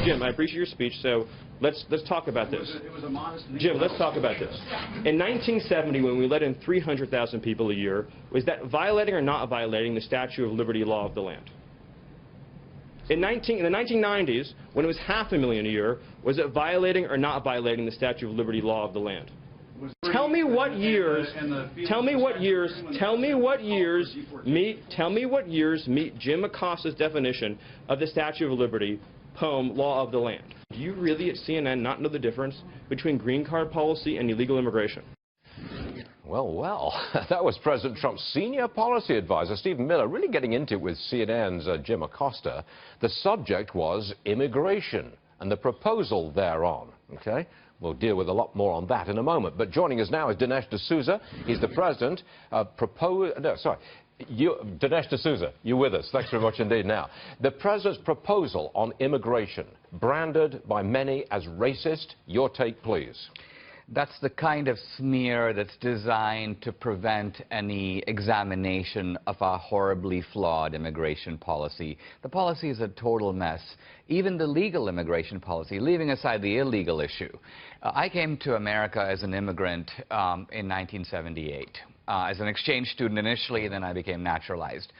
Jim, I appreciate your speech, so let's talk about this. Jim, let's talk about this. In 1970, when we let in 300,000 people a year, was that violating or not violating the Statue of Liberty law of the land? In the 1990s, when it was 500,000 a year, was it violating or not violating the Statue of Liberty law of the land? Tell me what years meet Jim Acosta's definition of the Statue of Liberty poem, Law of the Land. Do you really at CNN not know the difference between green card policy and illegal immigration? Well, that was President Trump's senior policy advisor, Stephen Miller, really getting into it with CNN's Jim Acosta. The subject was immigration and the proposal thereon, okay? We'll deal with a lot more on that in a moment. But joining us now is Dinesh D'Souza. He's the president of Dinesh D'Souza, you're with us. Thanks very much indeed now. The president's proposal on immigration, branded by many as racist. Your take, please. That's the kind of smear that's designed to prevent any examination of our horribly flawed immigration policy. The policy is a total mess. Even the legal immigration policy, leaving aside the illegal issue. I came to America as an immigrant in 1978. As an exchange student initially, then I became naturalized.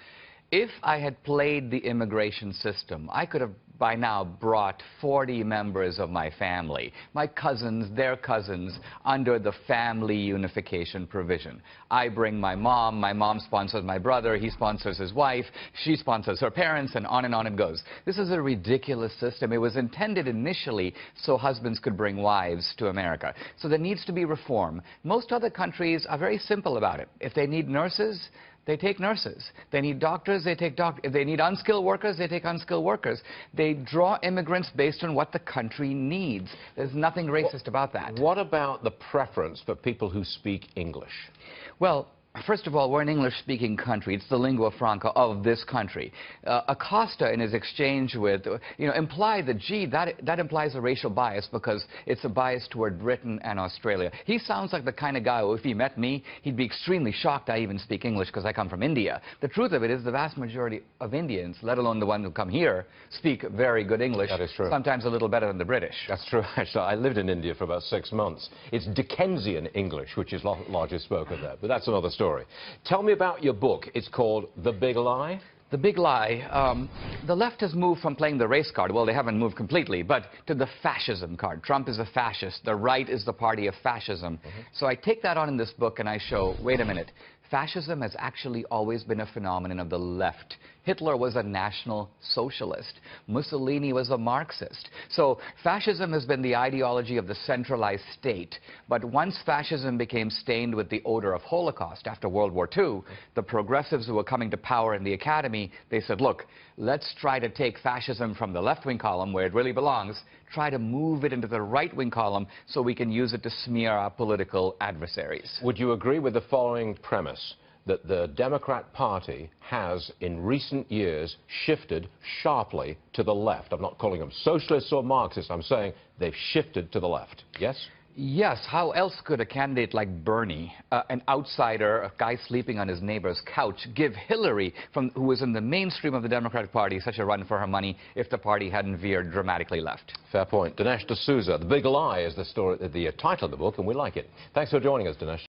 If I had played the immigration system, I could have by now brought 40 members of my family, my cousins, their cousins, under the family unification provision. I bring my mom sponsors my brother, he sponsors his wife, she sponsors her parents, and on it goes. This is a ridiculous system. It was intended initially so husbands could bring wives to America. So there needs to be reform. Most other countries are very simple about it. If they need nurses, they take nurses. They need doctors, they take doctors. If they need unskilled workers, they take unskilled workers. They draw immigrants based on what the country needs. There's nothing racist about that. What about the preference for people who speak English? Well, first of all, we're an English-speaking country. It's the lingua franca of this country. Acosta, in his exchange with, implied that, gee, that implies a racial bias because it's a bias toward Britain and Australia. He sounds like the kind of guy who, if he met me, he'd be extremely shocked I even speak English because I come from India. The truth of it is the vast majority of Indians, let alone the ones who come here, speak very good English. That is true. Sometimes a little better than the British. That's true. Actually, I lived in India for about 6 months. It's Dickensian English, which is largely spoken there, but that's another story. Tell me about your book. It's called The Big Lie. The Big Lie. The left has moved from playing the race card, well, they haven't moved completely, but to the fascism card. Trump is a fascist. The right is the party of fascism. So I take that on in this book and I show, wait a minute, fascism has actually always been a phenomenon of the left. Hitler was a National Socialist. Mussolini was a Marxist. So fascism has been the ideology of the centralized state. But once fascism became stained with the odor of Holocaust after World War II, the progressives who were coming to power in the academy, they said, look, let's try to take fascism from the left-wing column, where it really belongs, try to move it into the right-wing column so we can use it to smear our political adversaries. Would you agree with the following premise? That the Democrat Party has, in recent years, shifted sharply to the left. I'm not calling them socialists or Marxists. I'm saying they've shifted to the left. Yes? Yes. How else could a candidate like Bernie, an outsider, a guy sleeping on his neighbor's couch, give Hillary, who was in the mainstream of the Democratic Party, such a run for her money if the party hadn't veered dramatically left? Fair point. Dinesh D'Souza, The Big Lie is the title of the book, and we like it. Thanks for joining us, Dinesh.